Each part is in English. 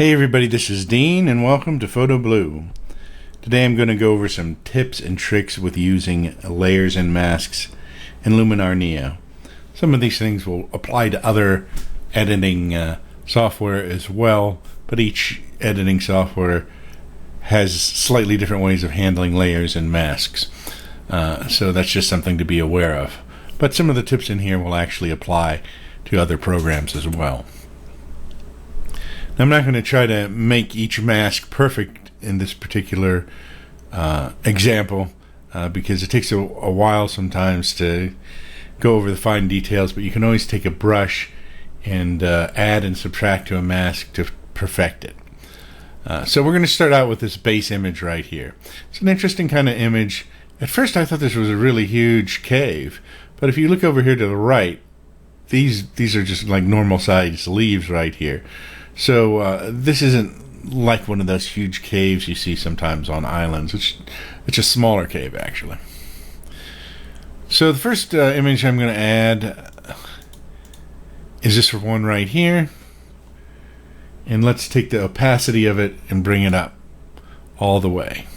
Hey everybody, this is Dean and welcome to Photo Blue. Today I'm going to go over some tips and tricks with using layers and masks in Luminar Neo. Some of these things will apply to other editing software as well, but each editing software has slightly different ways of handling layers and masks. So that's just something to be aware of. But some of the tips in here will actually apply to other programs as well. I'm not going to try to make each mask perfect in this particular example because it takes a while sometimes to go over the fine details, but you can always take a brush and add and subtract to a mask to perfect it. So we're going to start out with this base image right here. It's an interesting kind of image. At first I thought this was a really huge cave, but if you look over here to the right, these are just like normal sized leaves right here. So this isn't like one of those huge caves you see sometimes on islands. It's a smaller cave actually. So the first image I'm going to add is this one right here, and let's take the opacity of it and bring it up all the way.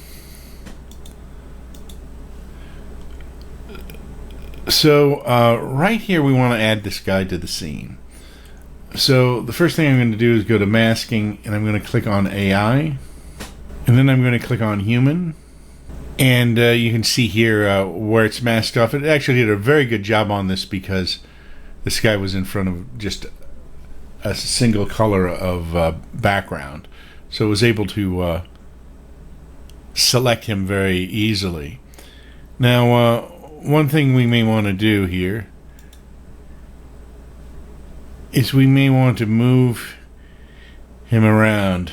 So right here we want to add this guy to the scene. So the first thing I'm going to do is go to masking, and I'm going to click on AI, and then I'm going to click on human, and you can see here where it's masked off. It actually did a very good job on this because this guy was in front of just a single color of background, so it was able to select him very easily. Now one thing we may want to do here is we may want to move him around.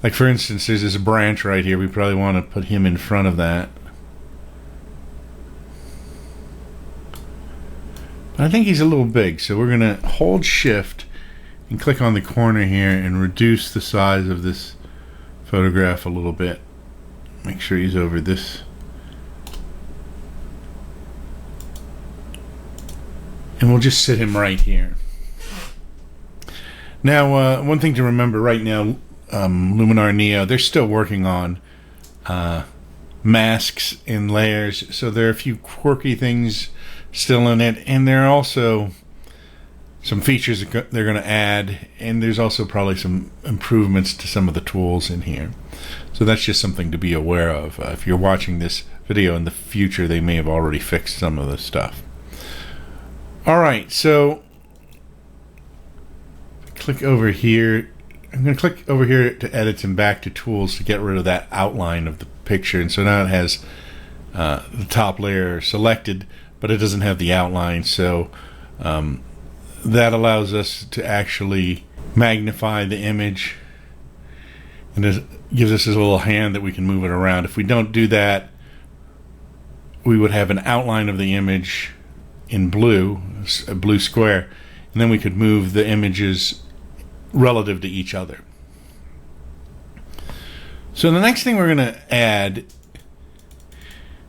Like for instance, there's this branch right here. We probably want to put him in front of that. But I think he's a little big, so we're going to hold shift and click on the corner here and reduce the size of this photograph a little bit. Make sure he's over this. And we'll just sit him right here. Now, one thing to remember right now, Luminar Neo, they're still working on masks and layers, so there are a few quirky things still in it, and there are also some features that they're going to add, and there's also probably some improvements to some of the tools in here. So that's just something to be aware of. If you're watching this video in the future, they may have already fixed some of this stuff. Alright, so click over here. I'm going to click over here to edit and back to tools to get rid of that outline of the picture. And so now it has the top layer selected, but it doesn't have the outline. So that allows us to actually magnify the image, and it gives us this little hand that we can move it around. If we don't do that, we would have an outline of the image in blue, a blue square, and then we could move the images relative to each other. So the next thing we're going to add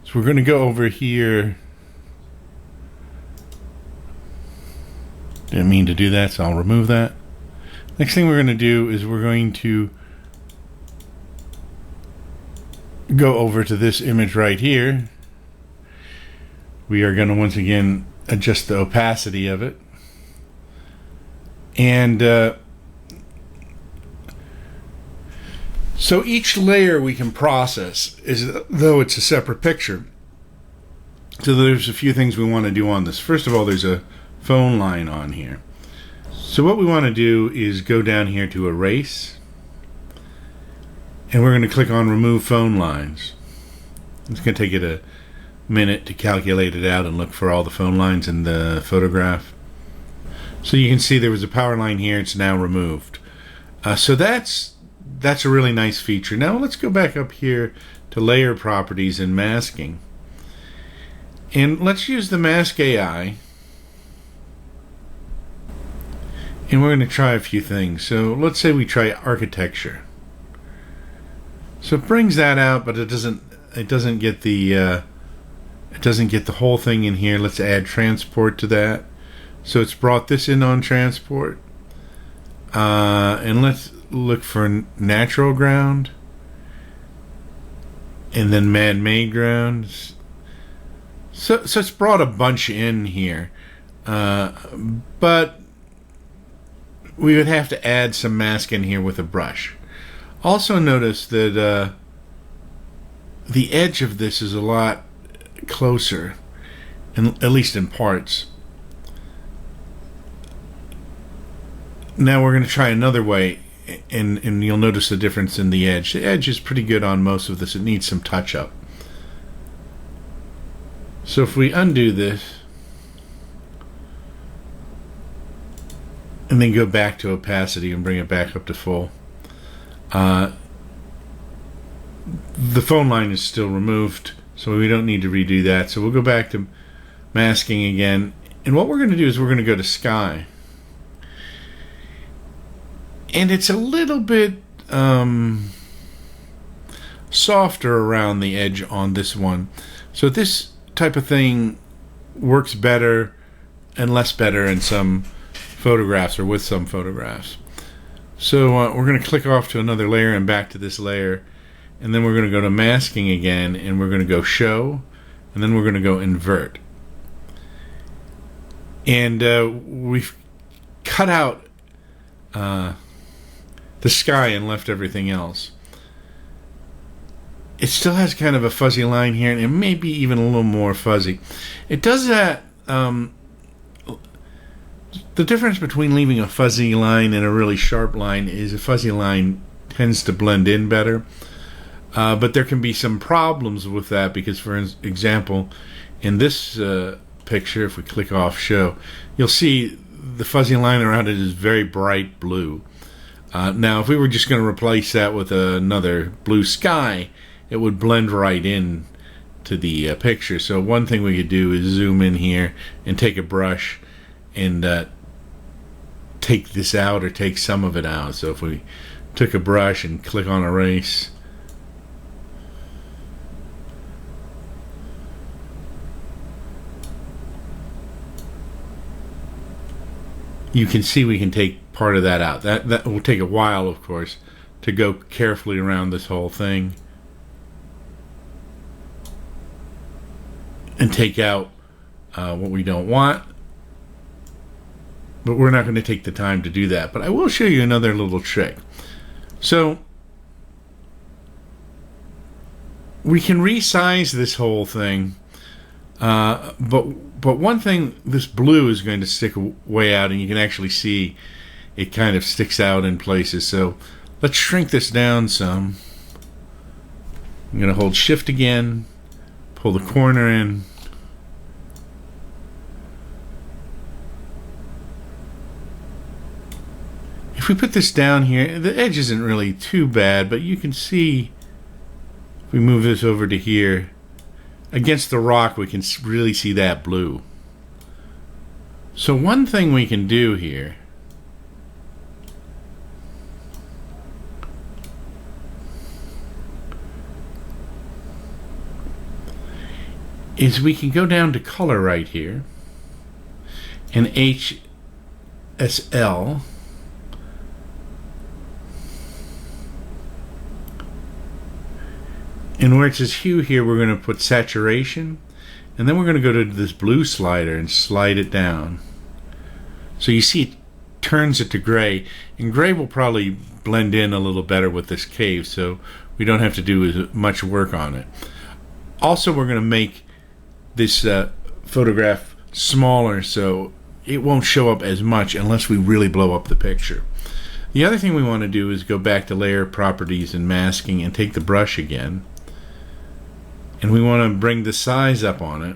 is we're going to go over here. Didn't mean to do that, so I'll remove that. Next thing we're going to do is we're going to go over to this image right here. We are going to once again adjust the opacity of it, and so each layer we can process as though it's a separate picture. So there's a few things we want to do on this. First of all, there's a phone line on here. So what we want to do is go down here to erase, and we're going to click on remove phone lines. It's going to take it a minute to calculate it out and look for all the phone lines in the photograph. So you can see there was a power line here. It's now removed. So that's a really nice feature. Now let's go back up here to layer properties and masking, and let's use the mask AI, and we're going to try a few things. So let's say we try architecture. So it brings that out, but it doesn't get the whole thing in here. Let's add transport to that. So it's brought this in on transport. And let's look for natural ground, and then man-made grounds. So it's brought a bunch in here, but we would have to add some mask in here with a brush. Also notice that the edge of this is a lot closer, at least in parts. Now we're going to try another way, and you'll notice the difference in the edge. The edge is pretty good on most of this. It needs some touch-up. So if we undo this, and then go back to opacity and bring it back up to full, the phone line is still removed, so we don't need to redo that. So we'll go back to masking again, and what we're going to do is we're going to go to sky. And it's a little bit softer around the edge on this one. So this type of thing works better and less better in some photographs, or with some photographs. So we're going to click off to another layer and back to this layer. And then we're going to go to masking again, and we're going to go show, and then we're going to go invert. And we've cut out the sky and left everything else. It still has kind of a fuzzy line here, and it may be even a little more fuzzy. It does that. The difference between leaving a fuzzy line and a really sharp line is a fuzzy line tends to blend in better. But there can be some problems with that because, for example, in this picture, if we click off show, you'll see the fuzzy line around it is very bright blue. Now, if we were just going to replace that with another blue sky, it would blend right in to the picture. So one thing we could do is zoom in here and take a brush and take this out, or take some of it out. So if we took a brush and click on erase, you can see we can take part of that out. That will take a while, of course, to go carefully around this whole thing and take out what we don't want. But we're not going to take the time to do that. But I will show you another little trick. So we can resize this whole thing, but one thing, this blue is going to stick way out, and you can actually see it kind of sticks out in places. So let's shrink this down some. I'm going to hold shift again, pull the corner in. If we put this down here, the edge isn't really too bad, but you can see, if we move this over to here, against the rock, we can really see that blue. So one thing we can do here is we can go down to color right here, and HSL, and where it says hue here, we're going to put saturation, and then we're going to go to this blue slider and slide it down. So you see it turns it to gray, and gray will probably blend in a little better with this cave, so we don't have to do as much work on it. Also, we're going to make this photograph smaller, so it won't show up as much unless we really blow up the picture. The other thing we want to do is go back to layer properties and masking and take the brush again. And we want to bring the size up on it.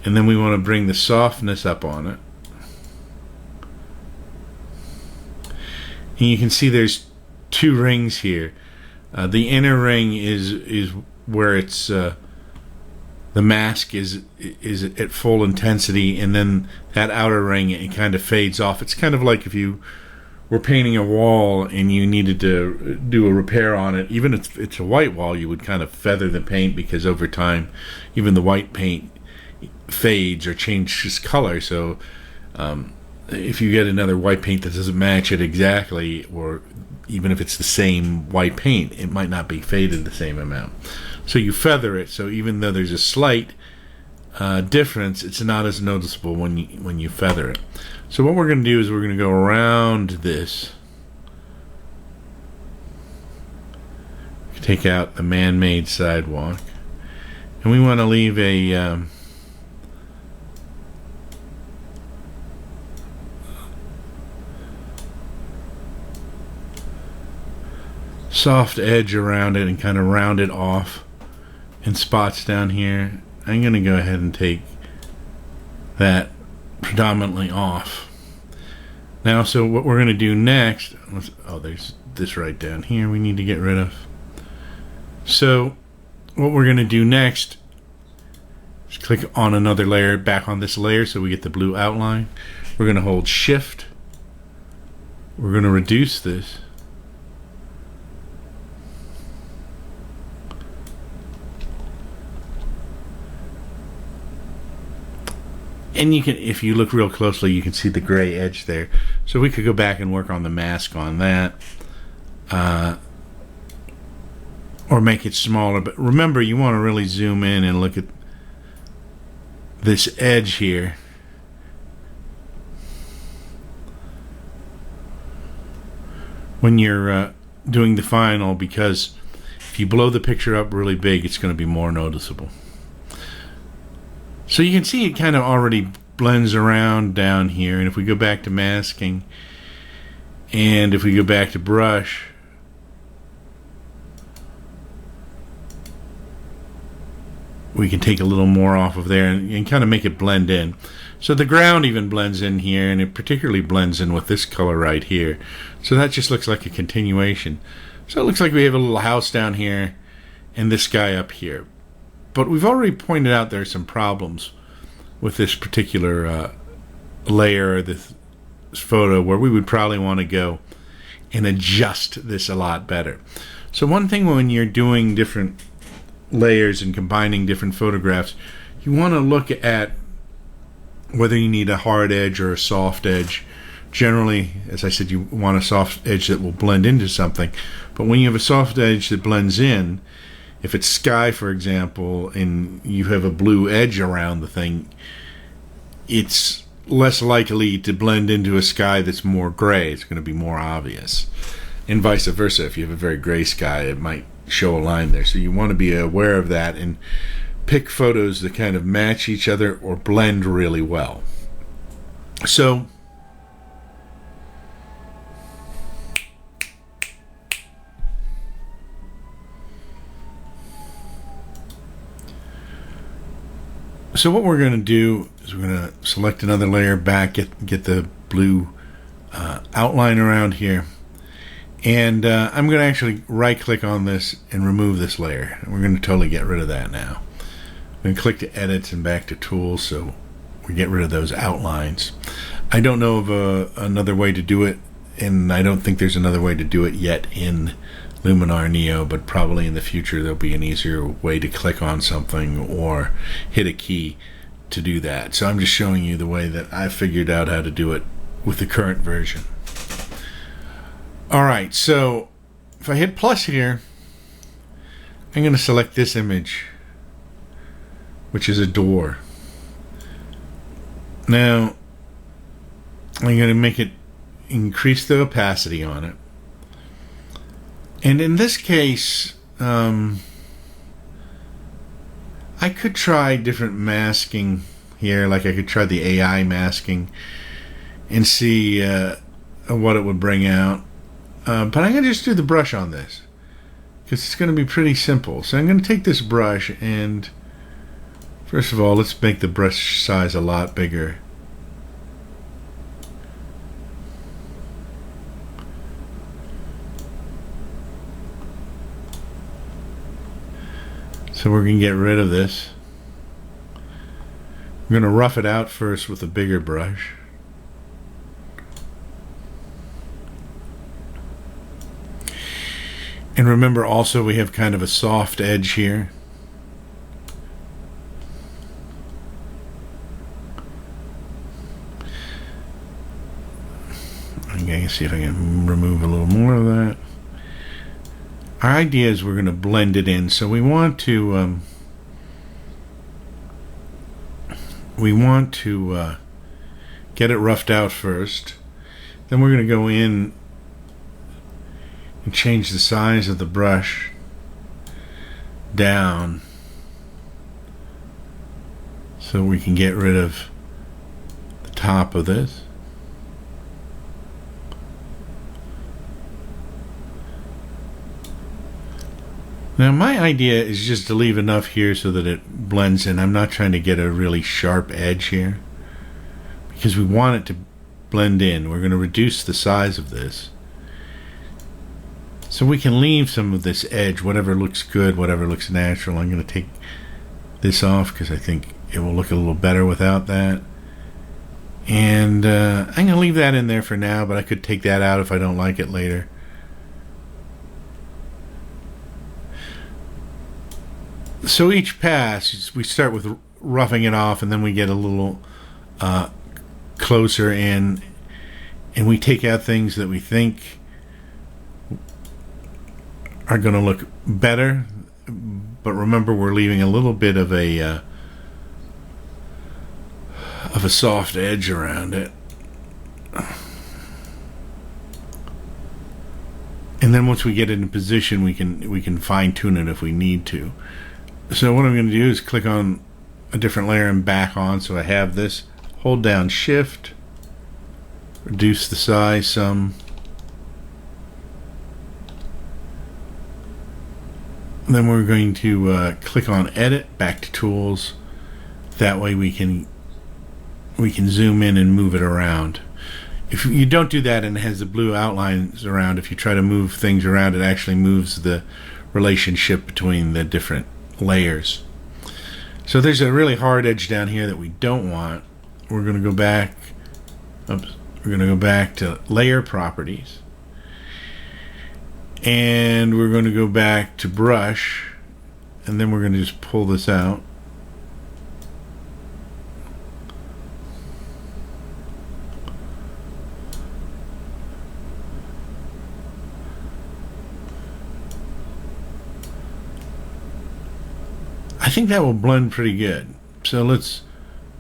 And then we want to bring the softness up on it. And you can see there's two rings here. The inner ring is where it's the mask is at full intensity, and then that outer ring, it kind of fades off. It's kind of like if you were painting a wall and you needed to do a repair on it. Even if it's a white wall, you would kind of feather the paint, because over time even the white paint fades or changes color. So if you get another white paint that doesn't match it exactly, or even if it's the same white paint, it might not be faded the same amount. So you feather it, so even though there's a slight difference, it's not as noticeable when you feather it. So what we're going to do is we're going to go around this. Take out the man-made sidewalk, and we want to leave a soft edge around it and kind of round it off in spots down here. I'm going to go ahead and take that predominantly off. Now, so what we're going to do next, there's this right down here we need to get rid of. So what we're going to do next is click on another layer, back on this layer, so we get the blue outline. We're going to hold shift. We're going to reduce this. And you can, if you look real closely, you can see the gray edge there. So we could go back and work on the mask on that. Or make it smaller. But remember, you want to really zoom in and look at this edge here. When you're doing the final, because if you blow the picture up really big, it's going to be more noticeable. So you can see it kind of already blends around down here. And if we go back to masking, and if we go back to brush, we can take a little more off of there and kind of make it blend in. So the ground even blends in here, and it particularly blends in with this color right here. So that just looks like a continuation. So it looks like we have a little house down here and this guy up here. But we've already pointed out there's some problems with this particular layer or this photo, where we would probably want to go and adjust this a lot better. So one thing when you're doing different layers and combining different photographs, you want to look at whether you need a hard edge or a soft edge. Generally, as I said, you want a soft edge that will blend into something. But when you have a soft edge that blends in, if it's sky, for example, and you have a blue edge around the thing, it's less likely to blend into a sky that's more gray. It's going to be more obvious. And vice versa. If you have a very gray sky, it might show a line there. So you want to be aware of that and pick photos that kind of match each other or blend really well. So what we're going to do is we're going to select another layer back, get the blue outline around here. And I'm going to actually right click on this and remove this layer. We're going to totally get rid of that now. I'm going to click to edit and back to tools, so we get rid of those outlines. I don't know of another way to do it, and I don't think there's another way to do it yet in Luminar Neo, but probably in the future there'll be an easier way to click on something or hit a key to do that. So I'm just showing you the way that I figured out how to do it with the current version. Alright, so if I hit plus here, I'm going to select this image, which is a door. Now, I'm going to make it increase the opacity on it. And in this case, I could try different masking here, like I could try the AI masking and see what it would bring out. But I'm going to just do the brush on this, because it's going to be pretty simple. So I'm going to take this brush and, first of all, let's make the brush size a lot bigger. So we're going to get rid of this. I'm going to rough it out first with a bigger brush. And remember also we have kind of a soft edge here. I'm going to see if I can remove a little more of that. Our idea is we're going to blend it in, so we want to get it roughed out first. Then we're going to go in and change the size of the brush down so we can get rid of the top of this. Now my idea is just to leave enough here so that it blends in. I'm not trying to get a really sharp edge here because we want it to blend in. We're going to reduce the size of this so we can leave some of this edge, whatever looks good, whatever looks natural. I'm going to take this off because I think it will look a little better without that. And I'm going to leave that in there for now, but I could take that out if I don't like it later. So each pass, we start with roughing it off, and then we get a little closer in, and we take out things that we think are going to look better. But remember, we're leaving a little bit of a soft edge around it. And then once we get it in position, we can fine tune it if we need to. So what I'm going to do is click on a different layer and back on. So I have this, hold down Shift, reduce the size some. And then we're going to click on Edit, back to Tools. That way we can zoom in and move it around. If you don't do that and it has the blue outlines around, if you try to move things around, it actually moves the relationship between the different layers. So there's a really hard edge down here that we don't want. We're going to go back. Oops, we're going to go back to Layer Properties, and we're going to go back to Brush, and then we're going to just pull this out. I think that will blend pretty good. So let's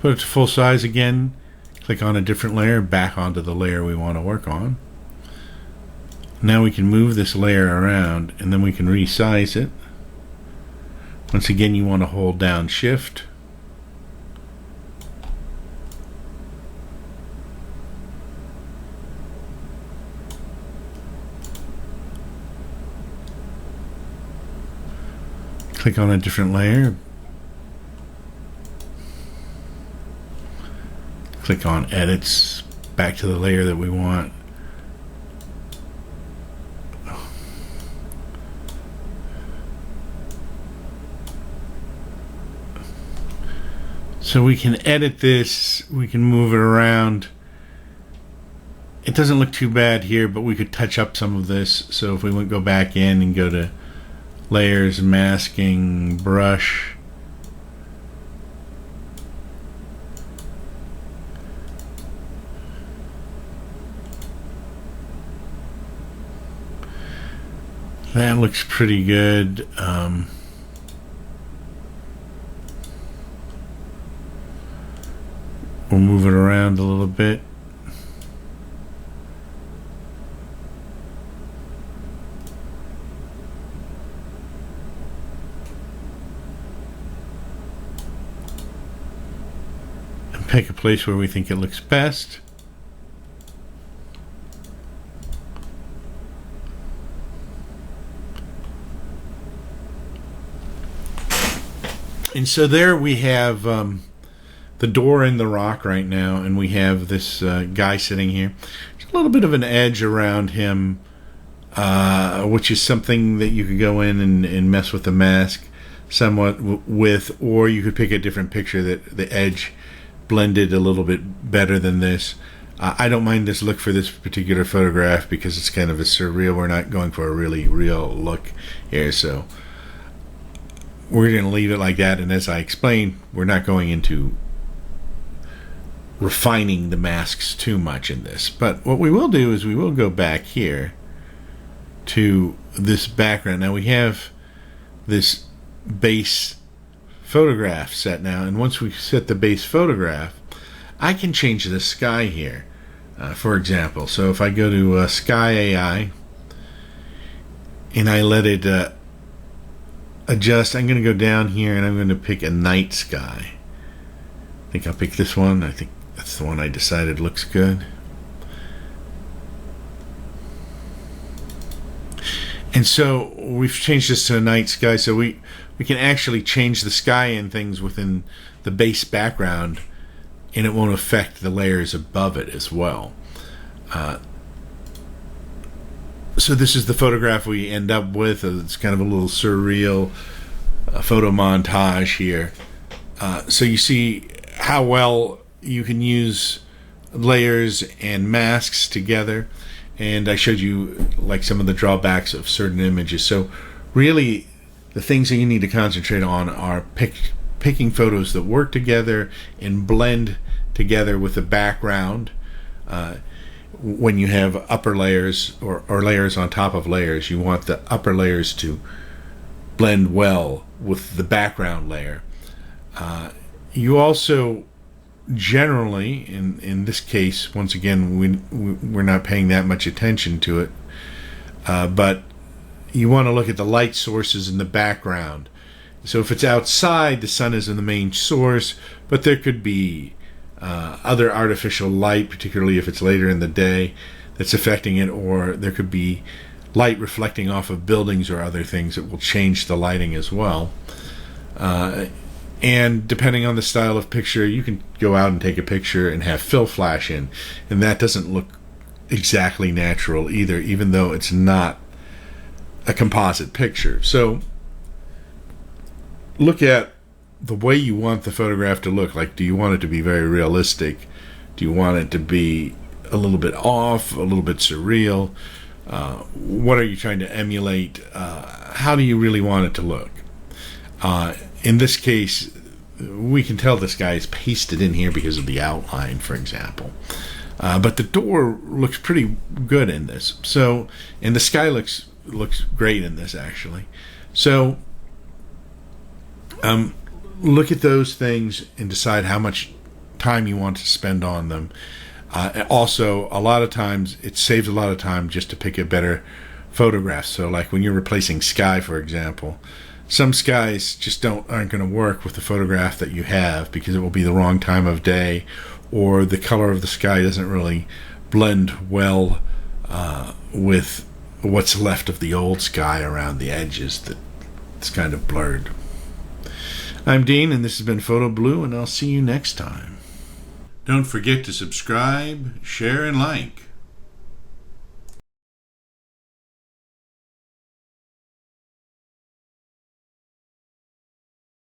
put it to full size again, click on a different layer, back onto the layer we want to work on. Now we can move this layer around, and then we can resize it. Once again, you want to hold down Shift. Click on a different layer. Click on Edits, back to the layer that we want. So we can edit this, we can move it around. It doesn't look too bad here, but we could touch up some of this. So if we go back in and go to Layers, Masking, Brush, that looks pretty good. We'll move it around a little bit. Pick a place where we think it looks best. And so there we have the door in the rock right now, and we have this guy sitting here. There's a little bit of an edge around him, which is something that you could go in and mess with the mask somewhat with, or you could pick a different picture that the edge blended a little bit better than this. I don't mind this look for this particular photograph because it's kind of a surreal. We're not going for a really real look here, so we're going to leave it like that. And as I explained, we're not going into refining the masks too much in this. But what we will do is we will go back here to this background. Now we have this base photograph set now, and once we set the base photograph, I can change the sky here, for example. So if I go to Sky AI and I let it adjust, I'm going to go down here and I'm going to pick a night sky. I think I'll pick this one. I think that's the one I decided looks good. And so we've changed this to a night sky, so we can actually change the sky and things within the base background, and it won't affect the layers above it as well. So this is the photograph we end up with. It's kind of a little surreal photo montage here. So you see how well you can use layers and masks together, and I showed you like some of the drawbacks of certain images. So really the things that you need to concentrate on are picking photos that work together and blend together with the background. When you have upper layers or layers on top of layers, you want the upper layers to blend well with the background layer. You also generally, in this case, once again, we're not paying that much attention to it, but you want to look at the light sources in the background. So if it's outside, the sun is in the main source, but there could be other artificial light, particularly if it's later in the day, that's affecting it, or there could be light reflecting off of buildings or other things that will change the lighting as well. And depending on the style of picture, you can go out and take a picture and have fill flash in, and that doesn't look exactly natural either, even though it's not a composite picture. So look at the way you want the photograph to look. Like, do you want it to be very realistic? Do you want it to be a little bit off, a little bit surreal? What are you trying to emulate? How do you really want it to look? In this case, we can tell this guy is pasted in here because of the outline, for example. But the door looks pretty good in this. So, and the sky looks great in this, actually. So, look at those things and decide how much time you want to spend on them. Also, a lot of times, it saves a lot of time just to pick a better photograph. So, like when you're replacing sky, for example, some skies just aren't going to work with the photograph that you have because it will be the wrong time of day, or the color of the sky doesn't really blend well with what's left of the old sky around the edges that it's kind of blurred. I'm Dean, and this has been Photo Blue, and I'll see you next time. Don't forget to subscribe, share, and like.